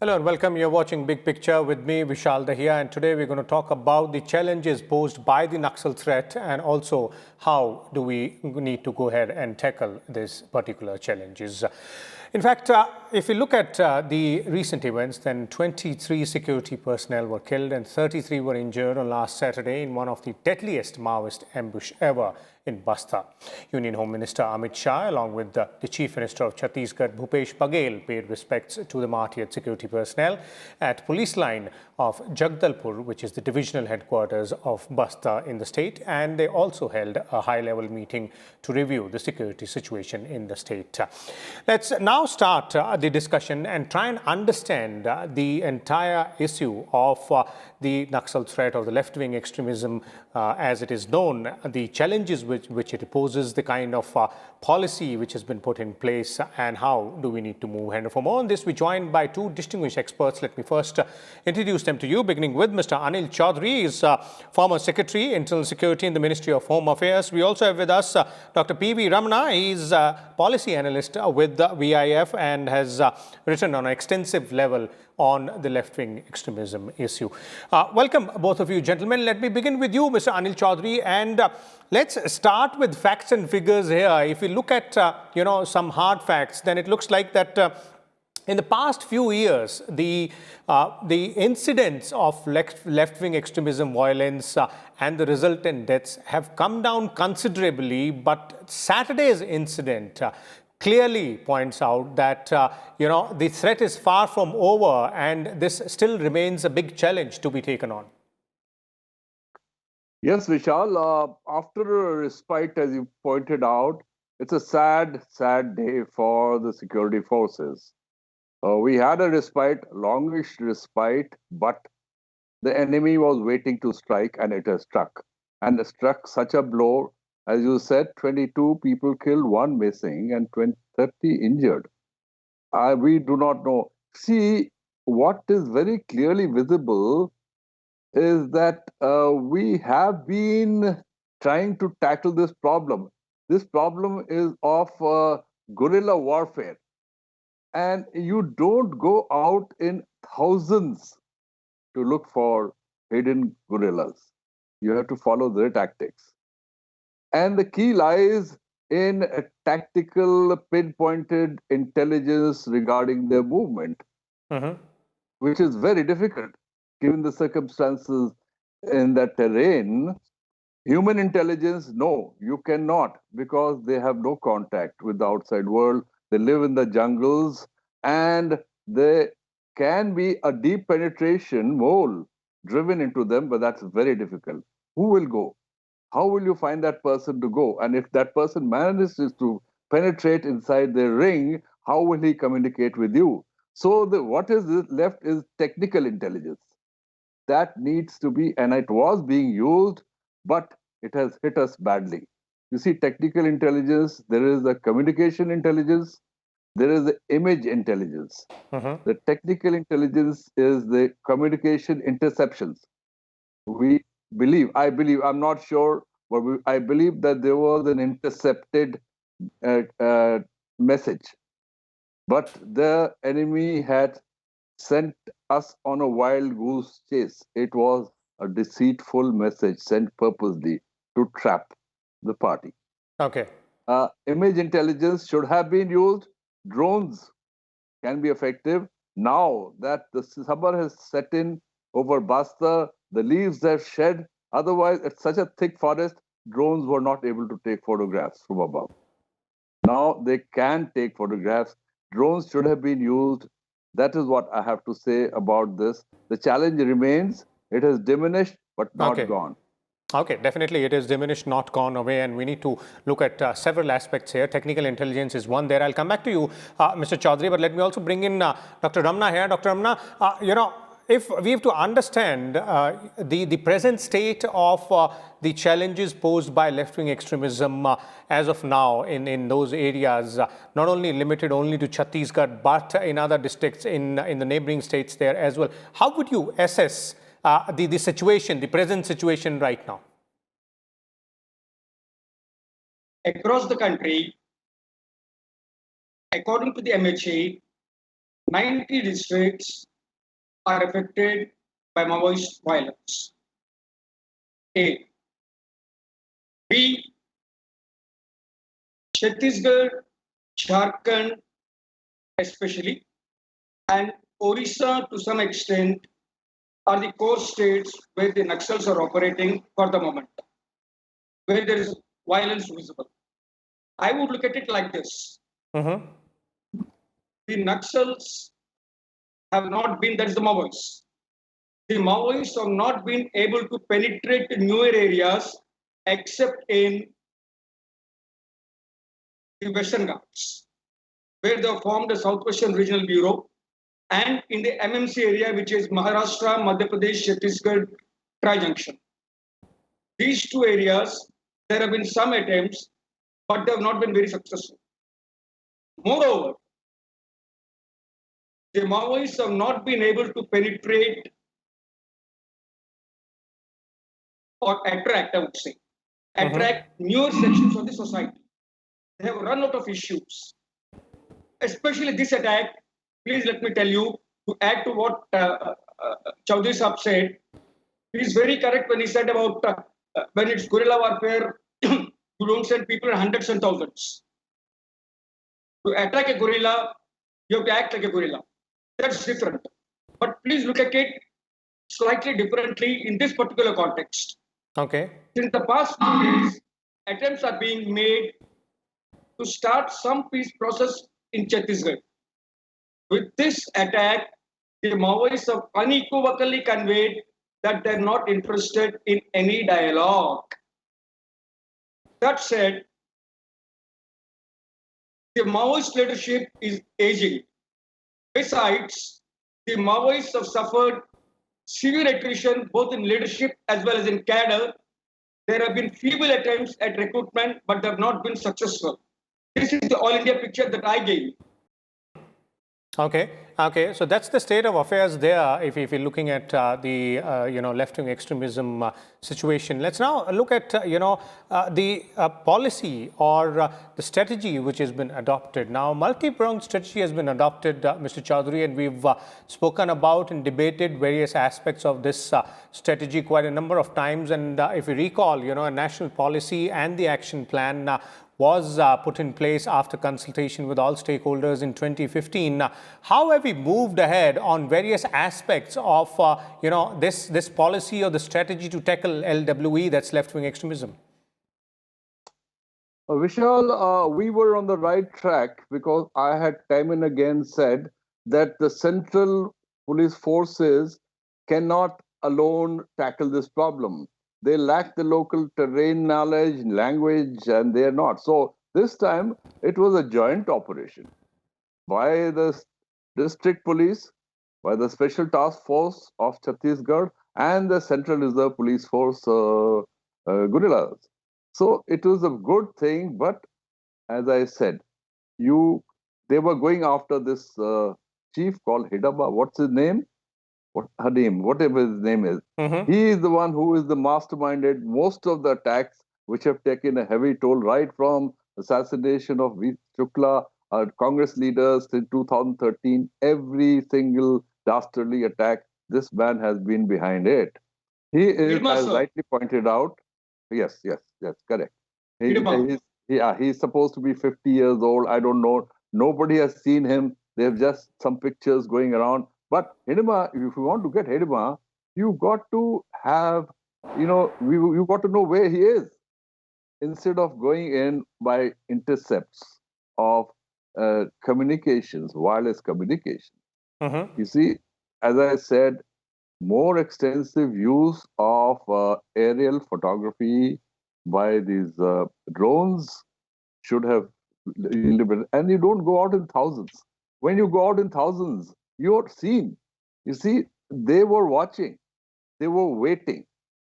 Hello and welcome. You're watching Big Picture with me, Vishal Dahiya, and today we're going to talk about the challenges posed by the Naxal threat and also how do we need to go ahead and tackle these particular challenges. In fact, if you look at the recent events, then 23 security personnel were killed and 33 were injured on last Saturday in one of the deadliest Maoist ambush ever in Bastar. Union Home Minister Amit Shah, along with the Chief Minister of Chhattisgarh, Bhupesh Baghel, paid respects to the martyred security personnel at police line of Jagdalpur, which is the divisional headquarters of Bastar in the state, and they also held a high-level meeting to review the security situation in the state. Let's now start the discussion and try and understand the entire issue of the Naxal threat or the left-wing extremism as it is known, the challenges which it poses, the kind of policy which has been put in place, and how do we need to move. And for more on this, we're joined by two distinguished experts. Let me first introduce them to you, beginning with Mr. Anil Choudhary. He is former Secretary, Internal Security in the Ministry of Home Affairs. We also have with us Dr. P.V. Ramana. He is a policy analyst with the VIF and has written on an extensive level on the left-wing extremism issue. Welcome, both of you gentlemen. Let me begin with you, Mr. Anil Choudhary, and let's start with facts and figures here. If you look at, some hard facts, then it looks like that in the past few years, the incidents of left-wing extremism violence and the resultant deaths have come down considerably, but Saturday's incident clearly points out that, the threat is far from over and this still remains a big challenge to be taken on. Yes, Vishal, after a respite, as you pointed out, it's a sad, sad day for the security forces. We had a respite, longish respite, but the enemy was waiting to strike and it has struck. And it struck such a blow. As you said, 22 people killed, 1 missing, and 30 injured. We do not know. See, what is very clearly visible is that we have been trying to tackle this problem. This problem is of guerrilla warfare. And you don't go out in thousands to look for hidden guerrillas. You have to follow their tactics. And the key lies in a tactical, pinpointed intelligence regarding their movement, which is very difficult given the circumstances in that terrain. Human intelligence, no, you cannot, because they have no contact with the outside world. They live in the jungles, and there can be a deep penetration mole driven into them, but that's very difficult. Who will go? How will you find that person to go? And if that person manages to penetrate inside the ring, how will he communicate with you? So what is left is technical intelligence. That needs to be, and it was being used, but it has hit us badly. You see, technical intelligence, there is the communication intelligence, there is the image intelligence. The technical intelligence is the communication interceptions. I'm not sure, but I believe that there was an intercepted message. But the enemy had sent us on a wild goose chase. It was a deceitful message sent purposely to trap the party. Okay. Image intelligence should have been used. Drones can be effective. Now that the summer has set in over Bastar, the leaves have shed. Otherwise, it's such a thick forest, drones were not able to take photographs from above. Now they can take photographs. Drones should have been used. That is what I have to say about this. The challenge remains. It has diminished, but not gone. Okay, definitely it is diminished, not gone away, and we need to look at several aspects here. Technical intelligence is one there. I'll come back to you, Mr. Choudhary, but let me also bring in Dr. Ramana here. Dr. Ramana, if we have to understand the present state of the challenges posed by left-wing extremism as of now in those areas, not only limited only to Chhattisgarh, but in other districts in the neighboring states there as well, how would you assess the situation, the present situation right now? Across the country, according to the MHA, 90 districts are affected by Maoist violence. A. B. Chhattisgarh, Jharkhand especially, and Orissa to some extent are the core states where the Naxals are operating for the moment, where there is violence visible. I would look at it like this. Mm-hmm. The Naxals have not been, that is the Maoists. The Maoists have not been able to penetrate newer areas except in the Western Ghats, where they have formed a Southwestern Regional Bureau, and in the MMC area, which is Maharashtra, Madhya Pradesh, Chhattisgarh, Tri-Junction. These two areas, there have been some attempts, but they have not been very successful. Moreover, the Maoists have not been able to penetrate or attract, I would say, attract newer sections of the society. They have run out of issues. Especially this attack, please let me tell you, to add to what Choudhary Saab said, he is very correct when he said about when it's guerrilla warfare, you don't send people in hundreds and thousands. To attack a guerrilla, you have to act like a guerrilla. That's different. But please look at it slightly differently in this particular context. Okay. Since the past few days, attempts are being made to start some peace process in Chhattisgarh. With this attack, the Maoists have unequivocally conveyed that they're not interested in any dialogue. That said, the Maoist leadership is aging. Besides, the Maoists have suffered severe attrition both in leadership as well as in cadre. There have been feeble attempts at recruitment, but they have not been successful. This is the all India picture that I gave. Okay. Okay. So that's the state of affairs there. If you're looking at the left wing extremism situation, let's now look at the policy or the strategy which has been adopted. Now, multi-pronged strategy has been adopted, Mr. Choudhary, and we've spoken about and debated various aspects of this strategy quite a number of times. And if you recall, a national policy and the action plan was put in place after consultation with all stakeholders in 2015. How have we moved ahead on various aspects of this policy or the strategy to tackle LWE, that's left-wing extremism? Vishal, we were on the right track because I had time and again said that the central police forces cannot alone tackle this problem. They lack the local terrain knowledge, language, and they're not. So this time it was a joint operation by the district police, by the Special Task Force of Chhattisgarh, and the Central Reserve Police Force guerrillas. So it was a good thing, but as I said, they were going after this chief called Hidaba. What's his name? Her name, whatever his name is. He is the one who is the masterminded most of the attacks which have taken a heavy toll, right from assassination of V. Shukla, Congress leaders in 2013. Every single dastardly attack, this man has been behind it. He is, as rightly pointed out, yes, correct. He's supposed to be 50 years old. I don't know. Nobody has seen him. They have just some pictures going around. But Hidema, if you want to get Hidema, you got to have, you got to know where he is instead of going in by intercepts of communications, wireless communication. You see, as I said, more extensive use of aerial photography by these drones should have limited. And you don't go out in thousands. When you go out in thousands, you're seen. You see, they were watching. They were waiting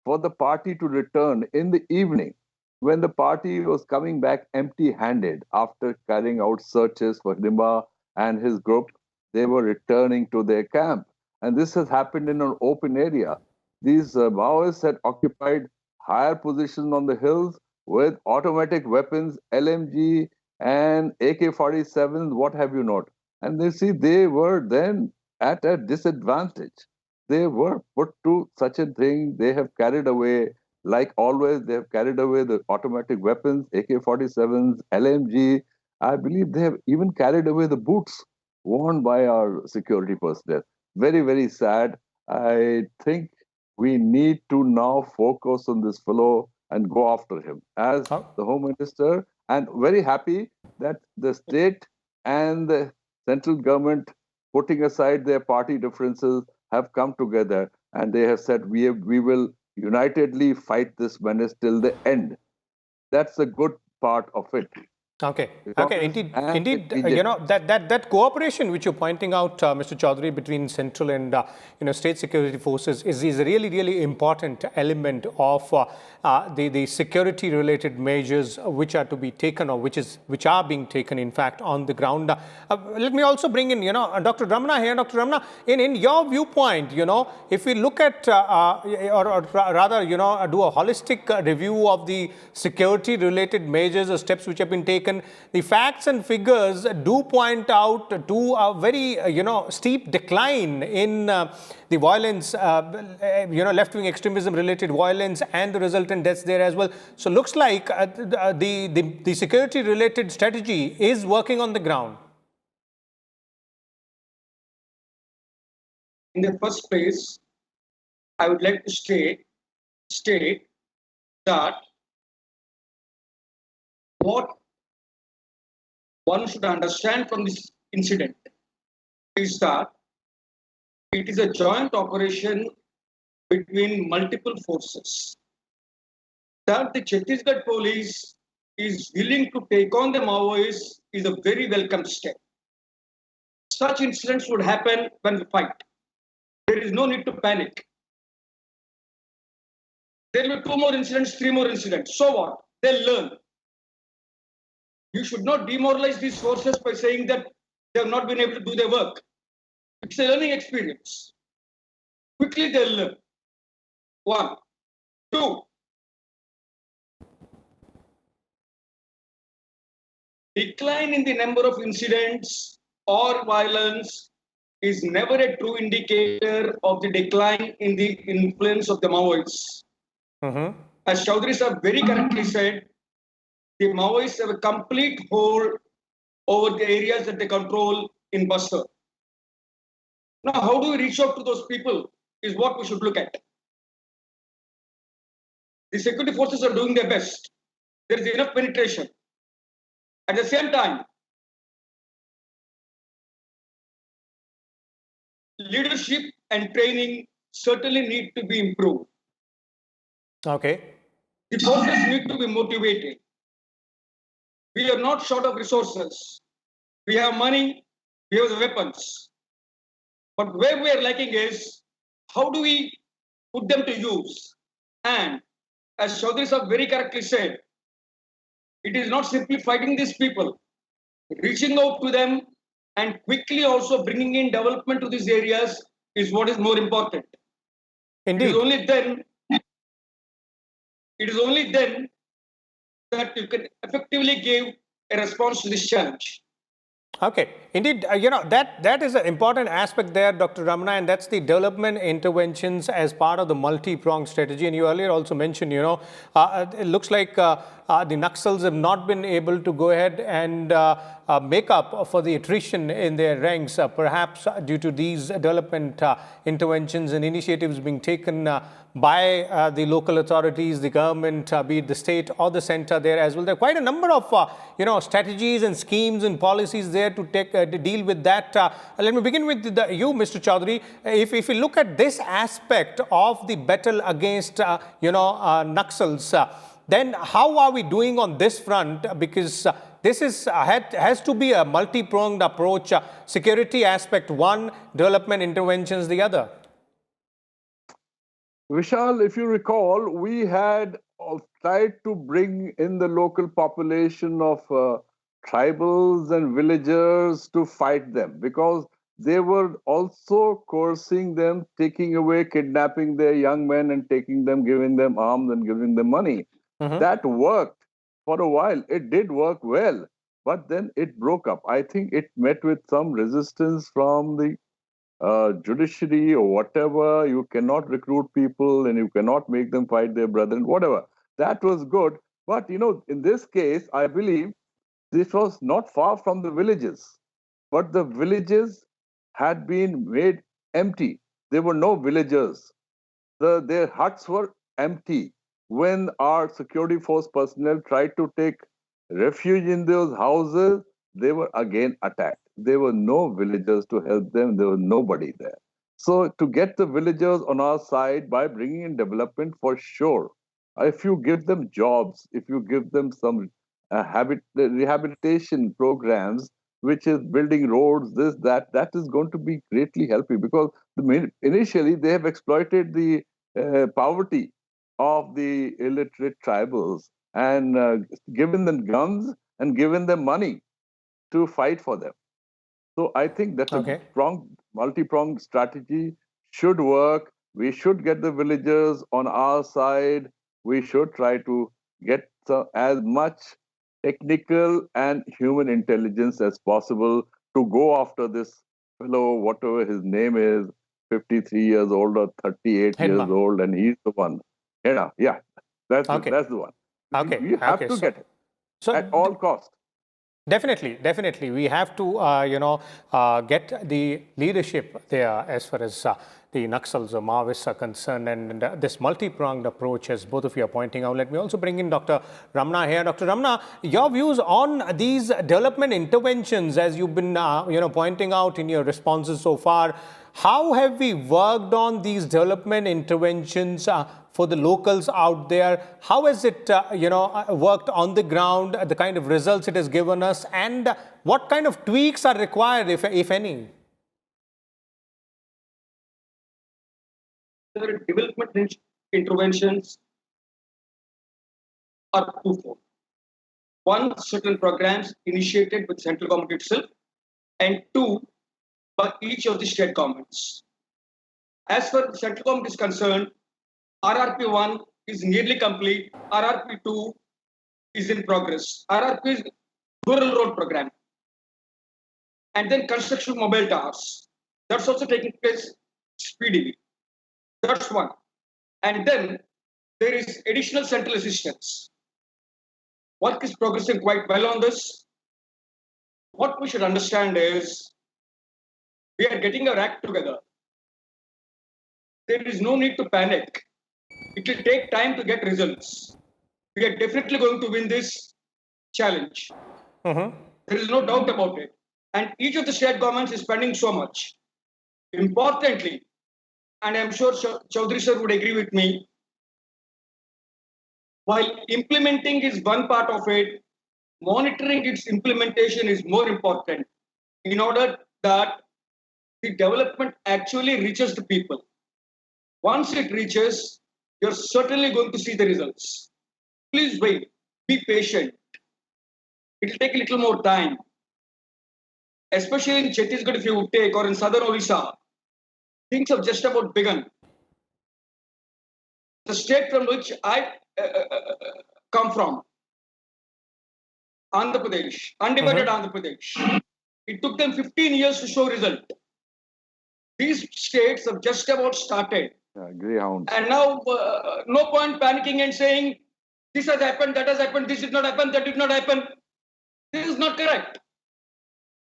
for the party to return in the evening when the party was coming back empty-handed after carrying out searches for Hidema and his group. They were returning to their camp. And this has happened in an open area. These Maoists had occupied higher positions on the hills with automatic weapons, LMG and AK-47s, what have you not. And they were then at a disadvantage. They were put to such a thing. They have carried away, like always, they have carried away the automatic weapons, AK-47s, LMG. I believe they have even carried away the boots worn by our security personnel. Very, very sad. I think we need to now focus on this fellow and go after him as Oh, the Home Minister. And very happy that the state and the central government, putting aside their party differences, have come together and they have said we will unitedly fight this menace till the end. That's a good part of it. okay. Okay. Because Indeed. and Indeed. BJP. That cooperation which you're pointing out, Mr. Choudhary, between central and state security forces is a really important element of the security related measures which are to be taken, or which are being taken, in fact, on the ground. Let me also bring in Dr. Ramana here. Dr. Ramana, in your viewpoint, if we look at or rather do a holistic review of the security related measures or steps which have been taken, the facts and figures do point out to a very steep decline in the violence, left-wing extremism related violence and the resultant deaths there as well. So looks like the security related strategy is working on the ground. In the first place, I would like to state that what one should understand from this incident is that it is a joint operation between multiple forces. That the Chhattisgarh police is willing to take on the Maoists is a very welcome step. Such incidents would happen when we fight. There is no need to panic. There will be 2 more incidents, 3 more incidents. So what? They'll learn. You should not demoralize these forces by saying that they have not been able to do their work. It's a learning experience. Quickly they'll learn. 1. 2. Decline in the number of incidents or violence is never a true indicator of the decline in the influence of the Maoists. As Choudhary sir very correctly said, the Maoists have a complete hold over the areas that they control in Bastar. Now, how do we reach out to those people is what we should look at. The security forces are doing their best. There is enough penetration. At the same time, leadership and training certainly need to be improved. Okay. The forces need to be motivated. We are not short of resources. We have money, we have the weapons. But where we are lacking is, how do we put them to use? And as Choudhary sir very correctly said, it is not simply fighting these people. Reaching out to them and quickly also bringing in development to these areas is what is more important. Indeed. It is only then that you can effectively give a response to this challenge. Okay, indeed, that is an important aspect there, Dr. Ramana, and that's the development interventions as part of the multi-pronged strategy. And you earlier also mentioned, it looks like the Naxals have not been able to go ahead and make up for the attrition in their ranks, perhaps due to these development interventions and initiatives being taken by the local authorities, the government, be it the state or the center there as well. There are quite a number of, strategies and schemes and policies there to take to deal with that. Let me begin with you, Mr. Choudhary. If we look at this aspect of the battle against, Naxals, then how are we doing on this front? Because this has to be a multi-pronged approach. Security aspect one, development interventions the other. Vishal, if you recall, we had tried to bring in the local population of tribals and villagers to fight them because they were also coercing them, taking away, kidnapping their young men and taking them, giving them arms and giving them money. That worked for a while. It did work well, but then it broke up. I think it met with some resistance from the judiciary or whatever. You cannot recruit people and you cannot make them fight their brethren, whatever. That was good. But, in this case, I believe this was not far from the villages, but the villages had been made empty. There were no villagers. Their huts were empty. When our security force personnel tried to take refuge in those houses, they were again attacked. There were no villagers to help them. There was nobody there. So, to get the villagers on our side by bringing in development, for sure, if you give them jobs, if you give them some rehabilitation programs, which is building roads, this, that is going to be greatly helping, because initially they have exploited the poverty of the illiterate tribals and given them guns and given them money to fight for them. So I think that Okay. a multi-pronged strategy should work. We should get the villagers on our side. We should try to get as much technical and human intelligence as possible to go after this fellow, whatever his name is, 53 years old or 38 years Hidma. old, and he's the one. Yeah, Okay. that's the one. Okay. We have Okay. to get it So at all cost. Definitely. We have to, get the leadership there as far as the Naxals or Maoists are concerned, and this multi-pronged approach, as both of you are pointing out. Let me also bring in Dr. Ramana here. Dr. Ramana, your views on these development interventions, as you've been, pointing out in your responses so far. How have we worked on these development interventions for the locals out there? How has it, worked on the ground, the kind of results it has given us, and what kind of tweaks are required, if any? The development interventions are twofold. One, certain programs initiated with central government itself, and two, by each of the state governments. As far as the central government is concerned, RRP 1 is nearly complete, RRP 2 is in progress. RRP is rural road program. And then construction of mobile towers. That's also taking place speedily. That's one. And then there is additional central assistance. Work is progressing quite well on this. What we should understand is we are getting our act together. There is no need to panic. It will take time to get results. We are definitely going to win this challenge. There is no doubt about it. And each of the state governments is spending so much. Importantly, and I'm sure Choudhary sir would agree with me, while implementing is one part of it, monitoring its implementation is more important in order that the development actually reaches the people. Once it reaches, you're certainly going to see the results. Please wait, be patient. It will take a little more time. Especially in Chhattisgarh, if you would take, or in southern Odisha, things have just about begun. The state from which I come from, Andhra Pradesh, undivided Andhra Pradesh. It took them 15 years to show result. These states have just about started. Greyhounds. And now, no point panicking and saying, this has happened, that has happened, this did not happen, that did not happen. This is not correct.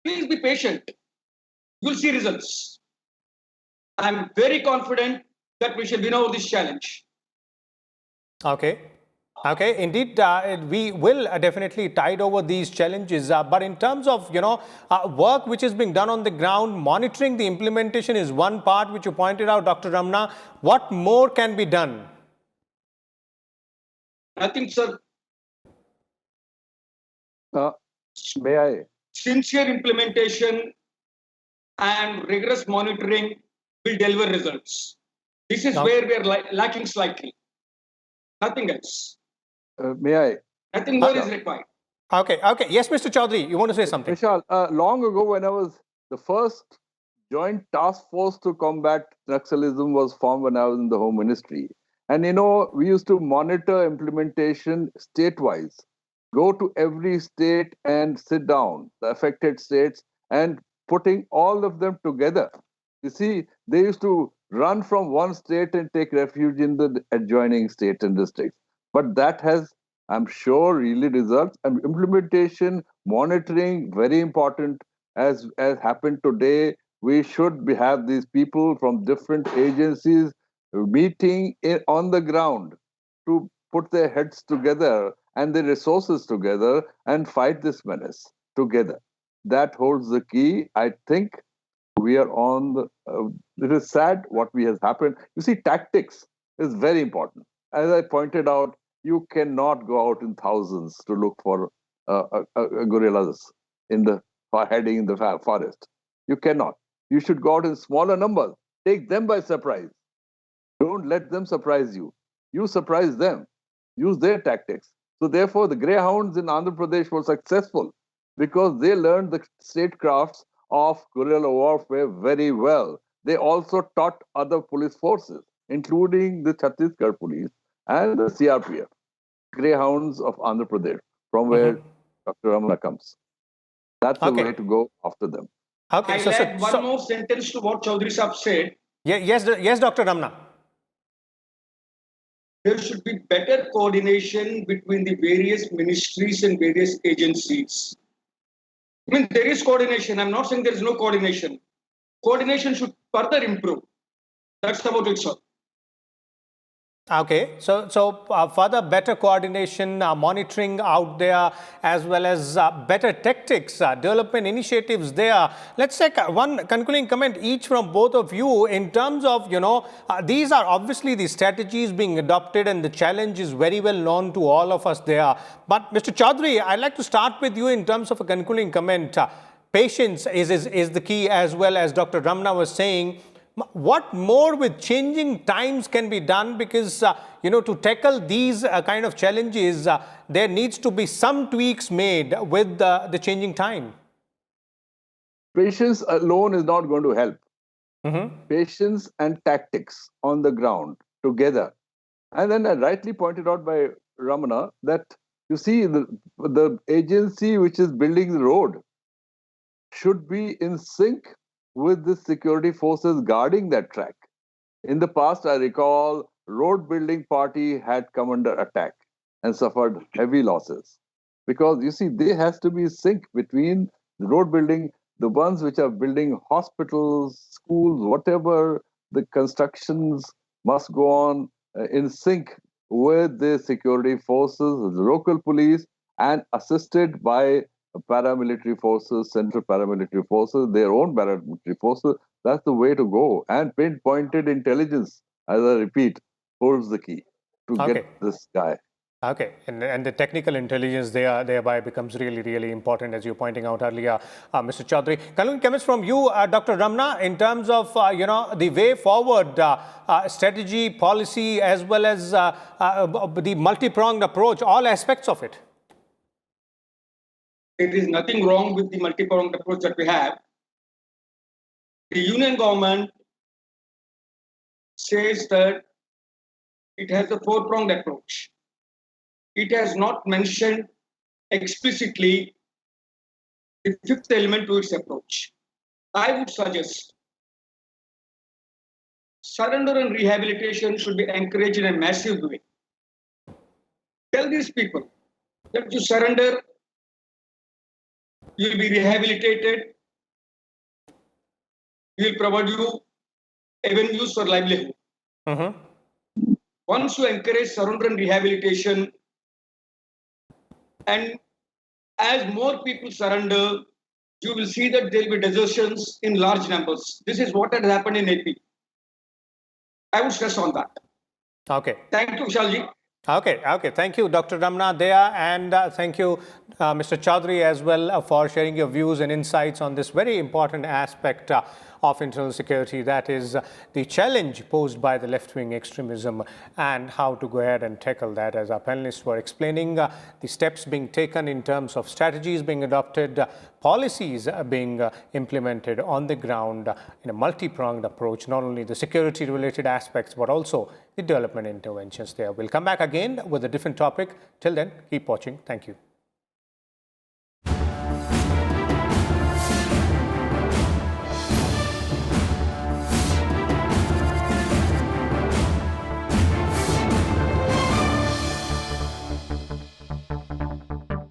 Please be patient. You'll see results. I'm very confident that we shall win over this challenge. Okay. Indeed, we will definitely tide over these challenges. But in terms of, work which is being done on the ground, monitoring the implementation is one part which you pointed out, Dr. Ramana. What more can be done? I think, sir. May I? Sincere implementation and rigorous monitoring will deliver results. This is where we are lacking slightly. Nothing else. May I? Nothing more is required. Okay. Yes, Mr. Choudhary, you want to say something? Vishal, long ago when I was the first joint task force to combat Naxalism was formed when I was in the Home Ministry. And we used to monitor implementation state-wise. Go to every state and sit down, the affected states, and putting all of them together You see, they used to run from one state and take refuge in the adjoining states and districts. But that has, I'm sure, really results. And implementation, monitoring, very important. As happened today, we should have these people from different agencies meeting on the ground to put their heads together and their resources together and fight this menace together. That holds the key. I think we are on the. It is sad what we has happened. You see, tactics is very important. As I pointed out, you cannot go out in thousands to look for gorillas in the heading in the forest. You cannot. You should go out in smaller numbers. Take them by surprise. Don't let them surprise you. You surprise them. Use their tactics. So therefore, the greyhounds in Andhra Pradesh were successful because they learned the statecrafts of guerrilla warfare very well. They also taught other police forces, including the Chhattisgarh police and the CRPF, greyhounds of Andhra Pradesh, from where Dr. Ramana comes. That's the way to go after them. Okay, I'll add one more sentence to what Choudhary Saab said. Yes, Dr. Ramana. There should be better coordination between the various ministries and various agencies. I mean, there is coordination. I'm not saying there is no coordination. Coordination should further improve. That's about it, sir. Okay, so further better coordination, monitoring out there, as well as better tactics, development initiatives there. Let's take one concluding comment each from both of you in terms of, these are obviously the strategies being adopted and the challenge is very well known to all of us there. But Mr. Choudhary, I'd like to start with you in terms of a concluding comment. Patience is the key, as well as Dr. Ramana was saying. What more with changing times can be done? Because, to tackle these kind of challenges, there needs to be some tweaks made with the changing time. Patience alone is not going to help. Patience and tactics on the ground together. And then rightly pointed out by Ramana that, you see, the agency which is building the road should be in sync with the security forces guarding that track. In the past, I recall, road building party had come under attack and suffered heavy losses. Because, you see, there has to be sync between the road building, the ones which are building hospitals, schools, whatever, the constructions must go on in sync with the security forces, the local police, and assisted by paramilitary forces, central paramilitary forces, their own paramilitary forces. That's the way to go. And pinpointed intelligence, as I repeat, holds the key to get this guy. Okay, and the technical intelligence thereby becomes really, really important, as you're pointing out earlier, Mr. Choudhary. Concluding comments from you, Dr. Ramana, in terms of, the way forward, strategy, policy, as well as the multi-pronged approach, all aspects of it. There is nothing wrong with the multi-pronged approach that we have. The union government says that it has a four-pronged approach. It has not mentioned explicitly the fifth element to its approach. I would suggest surrender and rehabilitation should be encouraged in a massive way. Tell these people that you surrender, you will be rehabilitated, we will provide you avenues for livelihood. Once you encourage surrender and rehabilitation, and as more people surrender, you will see that there will be desertions in large numbers. This is what had happened in AP. I would stress on that. Okay. Thank you, Vishalji. Okay. Thank you, Dr. Ramana there, and thank you, Mr. Choudhary, as well, for sharing your views and insights on this very important aspect of internal security, that is the challenge posed by the left-wing extremism and how to go ahead and tackle that. As our panelists were explaining, the steps being taken in terms of strategies being adopted, policies being implemented on the ground in a multi-pronged approach, not only the security-related aspects, but also the development interventions there. We'll come back again with a different topic. Till then, keep watching. Thank you.